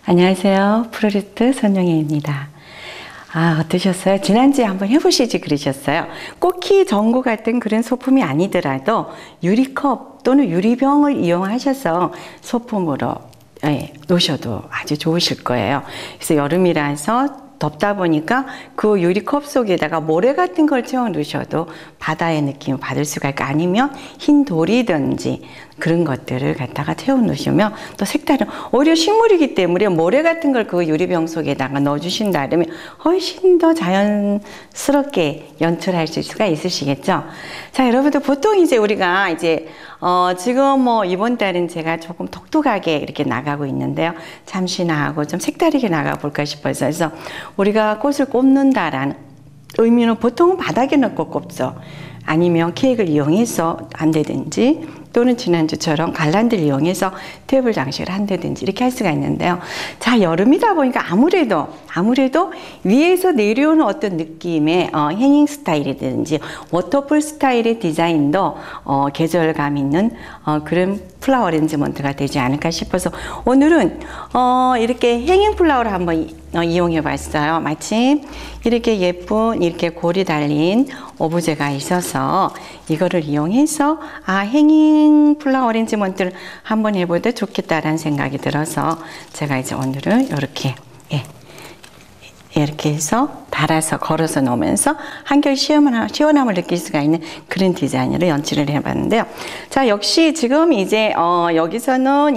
안녕하세요. 프로리스트 손영애입니다. 어떠셨어요? 지난주에 한번 해보시지 그러셨어요. 꼭히 전구 같은 그런 소품이 아니더라도 유리컵 또는 유리병을 이용하셔서 소품으로 놓으셔도 아주 좋으실 거예요. 그래서 여름이라서 덥다 보니까 그 유리컵 속에다가 모래 같은 걸 채워 넣으셔도 바다의 느낌을 받을 수가 있고, 아니면 흰 돌이든지 그런 것들을 갖다가 채워 놓으시면 또 색다른, 오히려 식물이기 때문에 모래 같은 걸 그 유리병 속에다가 넣어 주신다면 훨씬 더 자연스럽게 연출할 수가 있으시겠죠. 자, 여러분들 보통 이제 우리가 지금 이번 달은 제가 조금 독특하게 이렇게 나가고 있는데요. 잠시 나가고 좀 색다르게 나가 볼까 싶어서. 그래서 우리가 꽃을 꼽는다라는 의미는 보통은 바닥에 넣고 꼽죠. 아니면 케이크를 이용해서 한다든지, 또는 지난주처럼 갈란드를 이용해서 테이블 장식을 한다든지 이렇게 할 수가 있는데요. 자, 여름이다 보니까 아무래도 위에서 내려오는 어떤 느낌의 행잉 스타일이든지 워터풀 스타일의 디자인도 계절감 있는 그런 플라워 어레인지먼트가 되지 않을까 싶어서 오늘은 이렇게 행잉 플라워를 한번 이용해 봤어요. 마침 이렇게 예쁜 이렇게 골이 달린 오브제가 있어서 이거를 이용해서 행잉 플라워 어레인지먼트를 한번 해보도 좋겠다라는 생각이 들어서 제가 이제 오늘은 이렇게 해서 달아서 걸어서 놓으면서 한결 시원함을 느낄 수가 있는 그런 디자인으로 연출을 해봤는데요. 자, 역시 지금 여기서는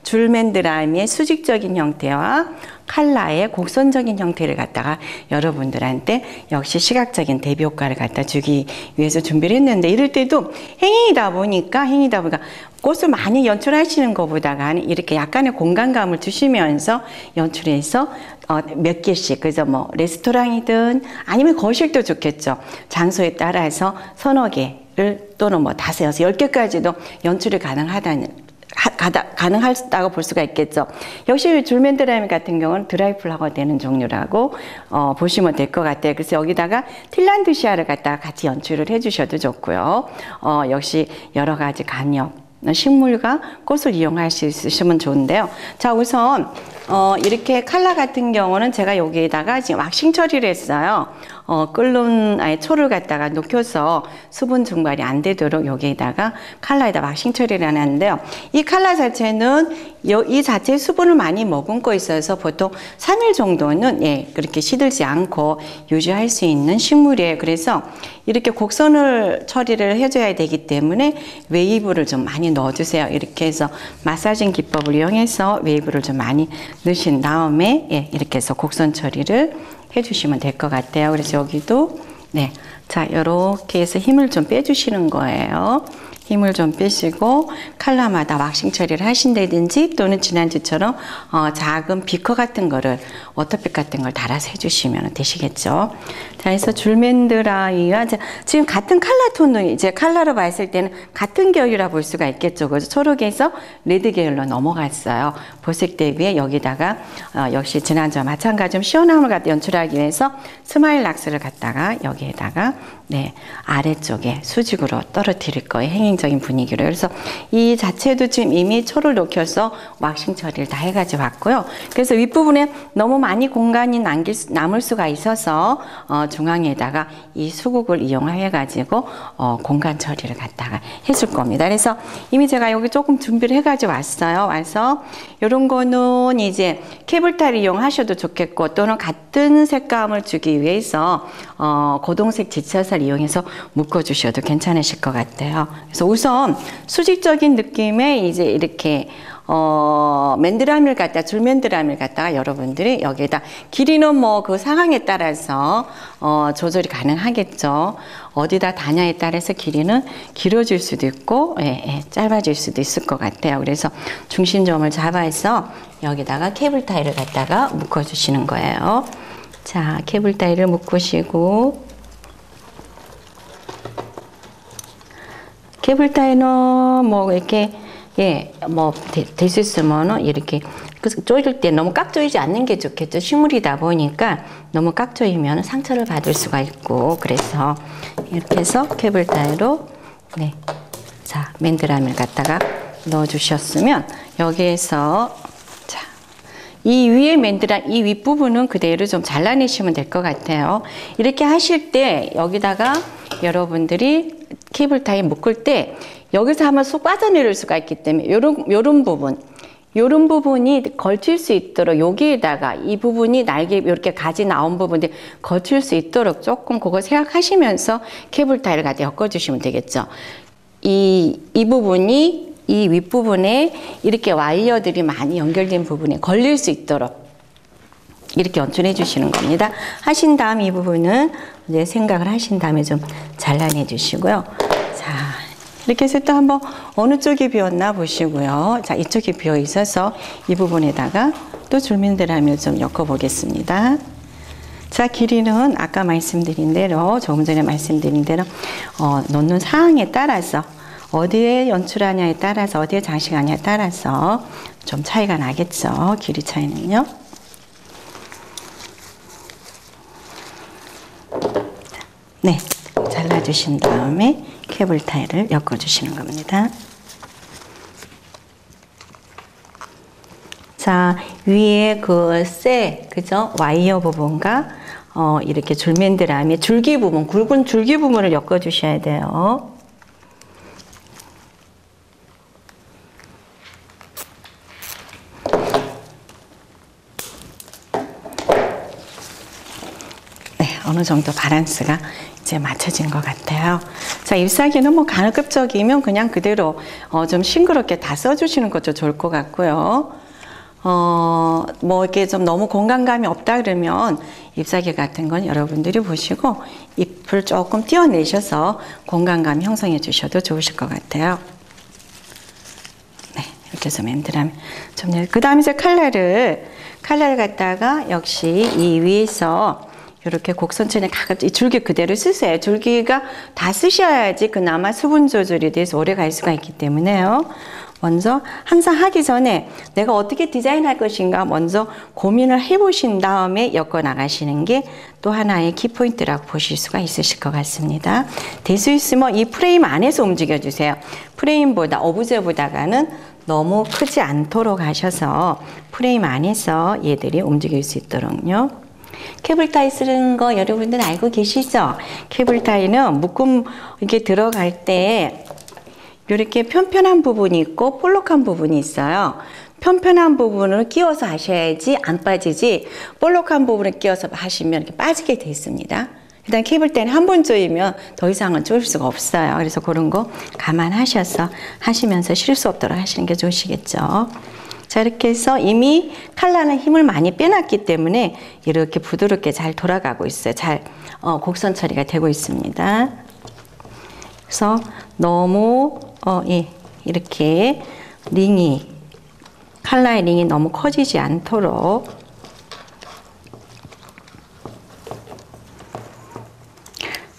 줄맨드라미의 수직적인 형태와 칼라의 곡선적인 형태를 갖다가 여러분들한테 역시 시각적인 대비 효과를 갖다 주기 위해서 준비를 했는데, 이럴 때도 행잉이다 보니까 꽃을 많이 연출하시는 것보다는 이렇게 약간의 공간감을 주시면서 연출해서 몇 개씩, 그래서 레스토랑이든 아니면 거실도 좋겠죠. 장소에 따라서 서너 개를 또는 5, 6, 10개까지도 연출이 가능하다고 볼 수가 있겠죠. 역시 줄맨드라미 같은 경우는 드라이 플라워가 되는 종류라고 보시면 될 것 같아요. 그래서 여기다가 틸란드시아를 갖다가 같이 연출을 해주셔도 좋고요. 역시 여러 가지 간엽 식물과 꽃을 이용할 수 있으시면 좋은데요. 자, 우선 이렇게 칼라 같은 경우는 제가 여기에다가 지금 왁싱 처리를 했어요. 끓는 초를 갖다가 녹여서 수분 증발이 안 되도록 여기에다가 칼라에다 왁싱 처리를 하는데요. 이 칼라 자체는 이 자체에 수분을 많이 머금고 있어서 보통 3일 정도는 그렇게 시들지 않고 유지할 수 있는 식물이에요. 그래서 이렇게 곡선을 처리를 해줘야 되기 때문에 웨이브를 좀 많이 넣어주세요. 이렇게 해서 마사징 기법을 이용해서 웨이브를 좀 많이 넣으신 다음에 이렇게 해서 곡선 처리를 해주시면 될 것 같아요. 그래서 여기도 자, 이렇게 해서 힘을 좀 빼주시는 거예요. 힘을 좀 빼시고 칼라마다 왁싱 처리를 하신다든지, 또는 지난주처럼 작은 비커 같은 거를, 워터팩 같은 걸 달아서 해주시면 되시겠죠. 자, 그래서 줄맨드라미와 지금 같은 칼라 톤을 칼라로 봤을 때는 같은 계열이라 볼 수가 있겠죠. 그래서 초록에서 레드 계열로 넘어갔어요. 보색 대비에 여기다가 역시 지난주와 마찬가지로 좀 시원함을 갖다 연출하기 위해서 스마일 락스를 갖다가 여기에다가 아래쪽에 수직으로 떨어뜨릴 거예요. 행잉적인 분위기로. 그래서 이 자체도 지금 이미 초를 녹여서 왁싱 처리를 다 해가지고 왔고요. 그래서 윗부분에 너무 많이 공간이 남을 수가 있어서 중앙에다가 이 수국을 이용해가지고 공간 처리를 갖다가 해줄 겁니다. 그래서 이미 제가 여기 조금 준비를 해가지고 왔어요. 와서 이런 거는 케이블타를 이용하셔도 좋겠고, 또는 같은 색감을 주기 위해서 고동색 지차사를 이용해서 묶어주셔도 괜찮으실 것 같아요. 그래서 우선 수직적인 느낌의 이렇게 맨드라미를 갖다, 줄맨드라미를 갖다가 여러분들이 여기에다, 길이는 그 상황에 따라서 조절이 가능하겠죠. 어디다 다냐에 따라서 길이는 길어질 수도 있고 짧아질 수도 있을 것 같아요. 그래서 중심점을 잡아서 여기다가 케이블 타일을 갖다가 묶어 주시는 거예요. 자, 케이블 타이를 묶으시고, 케이블 타이는 뭐 이렇게 뭐 될 수 있으면은 이렇게 조일 때 너무 꽉 조이지 않는 게 좋겠죠. 식물이다 보니까 너무 꽉 조이면 상처를 받을 수가 있고, 그래서 이렇게 해서 케이블 타이로 자, 맨드라미를 갖다가 넣어 주셨으면 여기에서 자, 이 위에 이 윗부분은 그대로 좀 잘라내시면 될 것 같아요. 이렇게 하실 때 여기다가 여러분들이 케이블 타이 묶을 때 여기서 한번 쏙 빠져내릴 수가 있기 때문에 요런 부분이 걸칠 수 있도록 여기에다가 이 부분이 날개 이렇게 가지 나온 부분이 걸칠 수 있도록 조금 그거 생각하시면서 케이블 타이를 갖다 엮어주시면 되겠죠. 이 부분이 이 윗부분에 이렇게 와이어들이 많이 연결된 부분에 걸릴 수 있도록 이렇게 연출해 주시는 겁니다. 하신 다음 이 부분은 이제 생각을 하신 다음에 좀 잘라내 주시고요. 자, 이렇게 해서 또 한번 어느 쪽이 비었나 보시고요. 자, 이쪽이 비어 있어서 이 부분에다가 또 줄맨드라미를 좀 엮어 보겠습니다. 자, 길이는 아까 말씀드린 대로, 조금 전에 말씀드린 대로 넣는 상황에 따라서 어디에 연출하냐에 따라서, 어디에 장식하냐에 따라서 좀 차이가 나겠죠. 길이 차이는요. 네, 잘라주신 다음에 케이블 타이를 엮어주시는 겁니다. 자, 위에 그죠? 와이어 부분과 이렇게 줄맨드라미 줄기 부분, 굵은 줄기 부분을 엮어주셔야 돼요. 네, 어느 정도 밸런스가 이제 맞춰진 것 같아요. 자, 잎사귀는 뭐 가급적이면 그냥 그대로 좀 싱그럽게 다 써주시는 것도 좋을 것 같고요. 뭐 이렇게 좀 너무 공간감이 없다 그러면 잎사귀 같은 건 여러분들이 보시고 잎을 조금 띄어내셔서 공간감 형성해 주셔도 좋으실 것 같아요. 네, 이렇게 해서 맨드라미 좀. 그 다음에 이제 칼라를 갖다가 역시 이 위에서 이렇게 곡선처럼 가급적 이 줄기 그대로 쓰세요. 줄기가 다 쓰셔야지 그나마 수분 조절이 돼서 오래 갈 수가 있기 때문에요. 먼저 항상 하기 전에 내가 어떻게 디자인할 것인가 먼저 고민을 해보신 다음에 엮어 나가시는 게 또 하나의 키포인트라고 보실 수가 있으실 것 같습니다. 될 수 있으면 이 프레임 안에서 움직여 주세요. 프레임보다, 오브제보다가는 너무 크지 않도록 하셔서 프레임 안에서 얘들이 움직일 수 있도록요. 케이블 타이 쓰는 거 여러분들 알고 계시죠? 케이블 타이는 묶음 이렇게 들어갈 때 이렇게 편편한 부분이 있고 볼록한 부분이 있어요. 편편한 부분을 끼워서 하셔야지 안 빠지지, 볼록한 부분을 끼워서 하시면 이렇게 빠지게 돼 있습니다. 일단 케이블 타이는 한 번 조이면 더 이상은 조일 수가 없어요. 그래서 그런 거 감안하셔서 하시면서 실수 없도록 하시는 게 좋으시겠죠. 자, 이렇게 해서 이미 칼라는 힘을 많이 빼놨기 때문에 이렇게 부드럽게 잘 돌아가고 있어요. 잘 곡선 처리가 되고 있습니다. 그래서 너무 이렇게 칼라의 링이 너무 커지지 않도록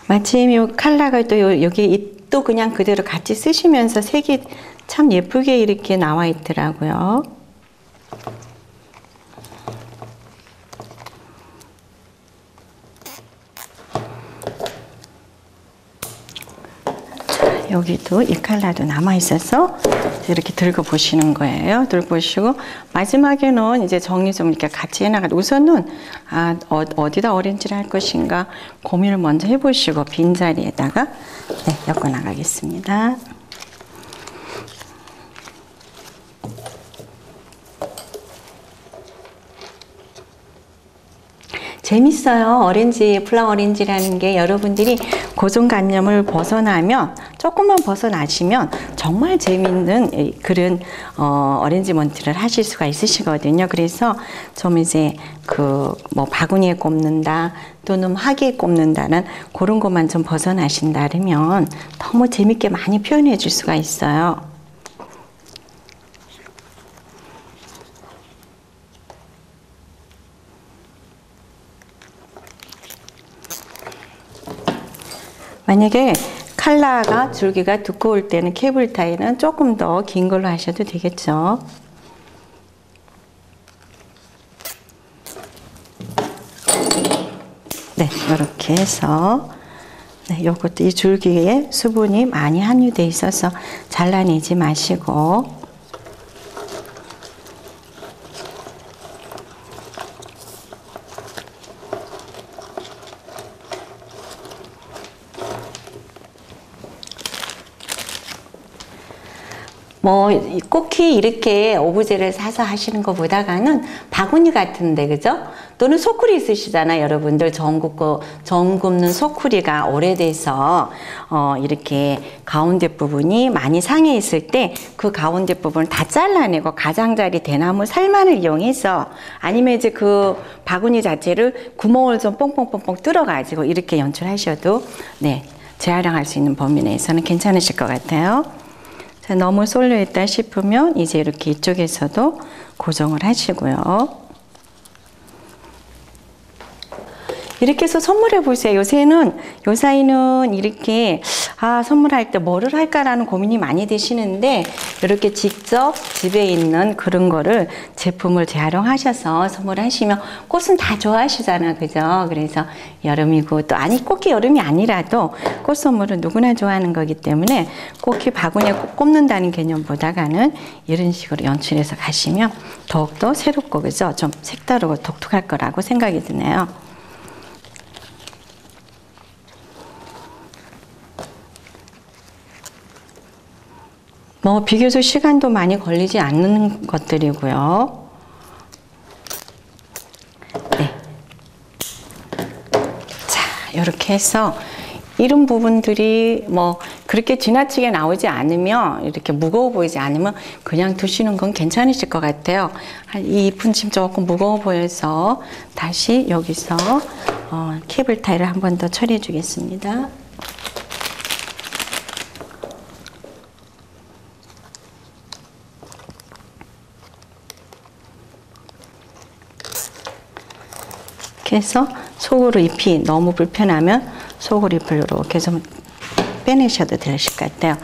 마침 이 칼라가 또 여기 잎도 그냥 그대로 같이 쓰시면서 색이 참 예쁘게 이렇게 나와 있더라고요. 여기도 이 칼라도 남아 있어서 이렇게 들고 보시는 거예요. 들고 보시고 마지막에는 이제 정리 좀 이렇게 같이 해나가도 우선은 어디다 오렌지를 할 것인가 고민을 먼저 해보시고 빈자리에다가 엮어 나가겠습니다. 재밌어요. 플라워 오렌지라는 게 여러분들이 고정관념을 벗어나면, 조금만 벗어나시면 정말 재밌는 그런 오렌지 몬트를 하실 수가 있으시거든요. 그래서 좀 이제 뭐 바구니에 꼽는다 또는 하기에 꼽는다는 그런 것만 좀 벗어나신다면 너무 재밌게 많이 표현해 줄 수가 있어요. 만약에 칼라가 줄기가 두꺼울 때는 케이블 타이는 조금 더 긴 걸로 하셔도 되겠죠. 네, 이렇게 해서 네, 요것도 이 줄기에 수분이 많이 함유되어 있어서 잘라내지 마시고 뭐 꼭히 이렇게 오브제를 사서 하시는 것보다는 바구니 같은데 그죠? 또는 소쿠리 있으시잖아요, 여러분들. 전 굽는 소쿠리가 오래돼서 이렇게 가운데 부분이 많이 상해 있을 때 그 가운데 부분을 다 잘라내고 가장자리 대나무 살만을 이용해서 아니면 이제 그 바구니 자체를 구멍을 좀 뽕뽕뽕뽕 뚫어가지고 이렇게 연출하셔도 네, 재활용할 수 있는 범위 내에서는 괜찮으실 것 같아요. 자, 너무 쏠려 있다 싶으면 이제 이렇게 이쪽에서도 고정을 하시고요. 이렇게 해서 선물해 보세요. 요 사이는 이렇게 선물할 때 뭐를 할까라는 고민이 많이 되시는데 이렇게 직접 집에 있는 그런 거를 제품을 재활용하셔서 선물하시면 꽃은 다 좋아하시잖아, 그죠? 그래서 여름이고 또 아니 꼭히 여름이 아니라도 꽃 선물은 누구나 좋아하는 거기 때문에 꼭히 바구니에 꼭 꼽는다는 개념보다는 이런 식으로 연출해서 가시면 더욱더 새롭고 그죠? 좀 색다르고 독특할 거라고 생각이 드네요. 뭐 비교적 시간도 많이 걸리지 않는 것들이고요. 네. 자, 이렇게 해서 이런 부분들이 뭐 그렇게 지나치게 나오지 않으면 이렇게 무거워 보이지 않으면 그냥 두시는 건 괜찮으실 것 같아요. 한 2분쯤 조금 무거워 보여서 다시 여기서 케이블 타이를 한 번 더 처리해 주겠습니다. 해서 속으로 잎이 너무 불편하면 속으로 잎을 이렇게 좀 빼내셔도 되실 것 같아요.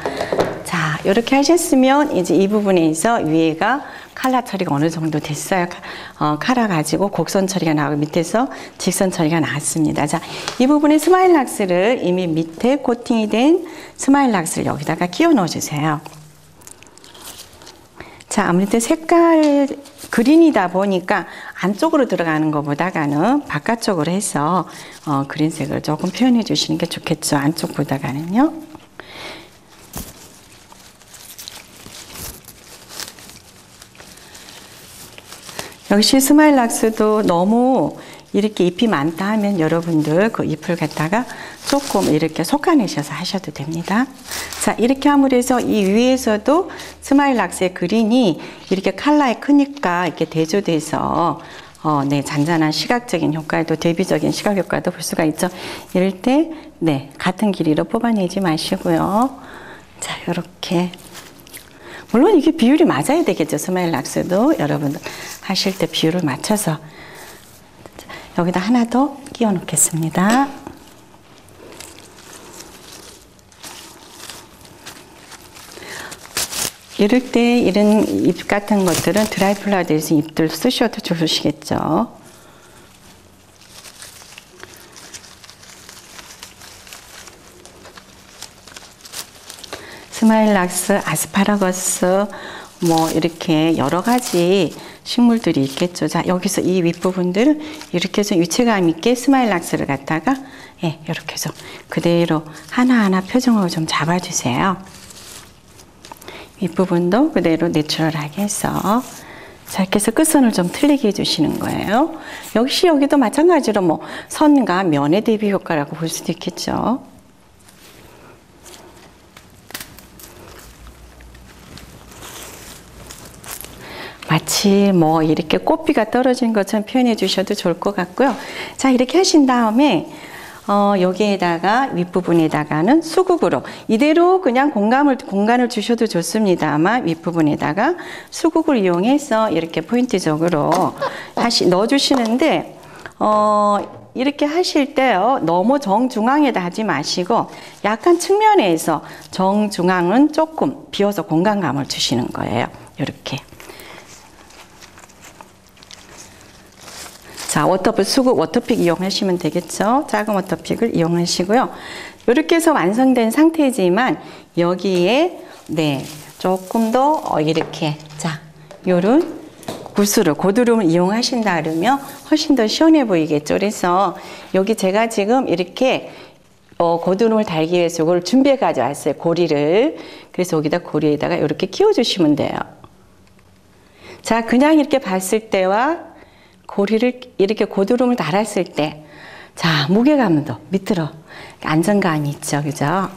자, 이렇게 하셨으면 이제 이 부분에서 위에가 칼라 처리가 어느 정도 됐어요. 칼라 가지고 곡선 처리가 나오고 밑에서 직선 처리가 나왔습니다. 자, 이 부분에 스마일 락스를 이미 밑에 코팅이 된 스마일 락스를 여기다가 끼워 넣어주세요. 자, 아무래도 색깔 그린이다 보니까 안쪽으로 들어가는 것보다는 바깥쪽으로 해서 그린색을 조금 표현해 주시는 게 좋겠죠. 안쪽보다는요. 역시 스마일 락스도 너무 이렇게 잎이 많다 하면 여러분들 그 잎을 갖다가 조금 이렇게 솎아내셔서 하셔도 됩니다. 자, 이렇게 함으로 해서 이 위에서도 스마일 락스의 그린이 이렇게 칼라에 크니까 이렇게 대조돼서 네, 잔잔한 시각적인 효과도 대비적인 시각 효과도 볼 수가 있죠. 이럴 때 네, 같은 길이로 뽑아내지 마시고요. 자, 이렇게 물론 이게 비율이 맞아야 되겠죠. 스마일 락스도 여러분들 하실 때 비율을 맞춰서 여기다 하나 더 끼워 놓겠습니다. 이럴 때 이런 잎 같은 것들은 드라이 플라워 대신 잎들 쓰셔도 좋으시겠죠. 스마일 락스, 아스파라거스 뭐 이렇게 여러 가지 식물들이 있겠죠. 자, 여기서 이 윗부분들을 이렇게 해서 유체감 있게 스마일 락스를 갖다가 예, 이렇게 해서 그대로 하나하나 표정을 좀 잡아주세요. 윗부분도 그대로 내추럴하게 해서 자, 이렇게 해서 끝선을 좀 틀리게 해주시는 거예요. 역시 여기도 마찬가지로 뭐 선과 면의 대비 효과라고 볼 수도 있겠죠. 마치 뭐 이렇게 꽃비가 떨어진 것처럼 표현해 주셔도 좋을 것 같고요. 자, 이렇게 하신 다음에 여기에다가 윗부분에다가는 수국으로 이대로 그냥 공간을 주셔도 좋습니다만 윗부분에다가 수국을 이용해서 이렇게 포인트적으로 다시 넣어주시는데 이렇게 하실 때요, 너무 정중앙에다 하지 마시고 약간 측면에서 정중앙은 조금 비워서 공간감을 주시는 거예요. 이렇게. 자, 수국 워터픽 이용하시면 되겠죠. 작은 워터픽을 이용하시고요. 이렇게 해서 완성된 상태지만 여기에 조금 더 이렇게 요런 구슬을, 고드름을 이용하신다 그러면 훨씬 더 시원해 보이겠죠. 그래서 여기 제가 지금 이렇게 고드름을 달기 위해서 이걸 준비해 가져왔어요. 고리를. 그래서 여기다 고리에다가 이렇게 끼워주시면 돼요. 자, 그냥 이렇게 봤을 때와 고리를 이렇게 고드름을 달았을 때, 자, 무게감도 밑으로 안정감이 있죠. 그죠?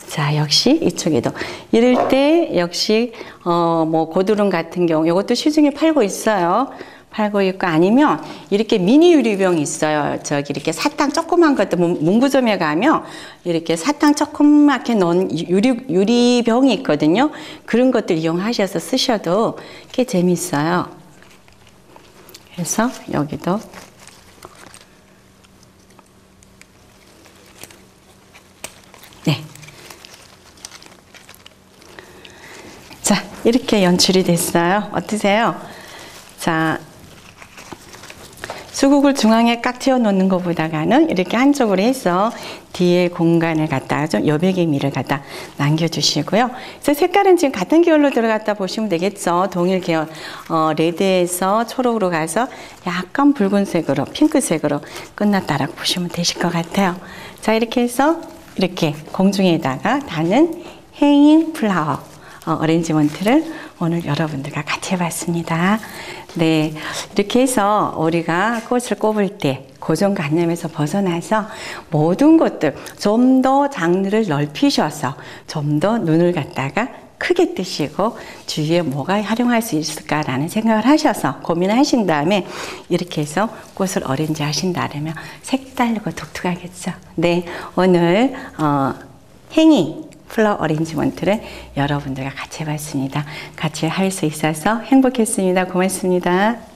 자, 역시 이쪽에도 이럴 때 역시 고드름 같은 경우 이것도 시중에 팔고 있어요. 팔고 있고, 아니면 이렇게 미니 유리병이 있어요. 저기 이렇게 사탕 조그만 것도 문구점에 가면 이렇게 사탕 조그맣게 넣은 유리병이 있거든요. 그런 것들 이용하셔서 쓰셔도 꽤 재밌어요. 그래서 여기도 자, 이렇게 연출이 됐어요. 어떠세요? 자, 수국을 중앙에 깍 쥐어 놓는 것보다는 이렇게 한쪽으로 해서 뒤에 공간을 갖다가 좀 여백의 미를 갖다 남겨주시고요. 그래서 색깔은 지금 같은 계열로 들어갔다 보시면 되겠죠. 동일 계열, 레드에서 초록으로 가서 약간 붉은색으로, 핑크색으로 끝났다라고 보시면 되실 것 같아요. 자, 이렇게 해서 이렇게 공중에다가 다는 행잉 플라워 어레인지먼트를 오늘 여러분들과 같이 해봤습니다. 네, 이렇게 해서 우리가 꽃을 꼽을 때 고정관념에서 벗어나서 모든 것들 좀 더 장르를 넓히셔서 좀 더 눈을 갖다가 크게 뜨시고 주위에 뭐가 활용할 수 있을까라는 생각을 하셔서 고민하신 다음에 이렇게 해서 꽃을 어레인지 하신다면 색다르고 독특하겠죠. 네, 오늘 행잉 플라워 어레인지먼트를 여러분들과 같이 해봤습니다. 같이 할 수 있어서 행복했습니다. 고맙습니다.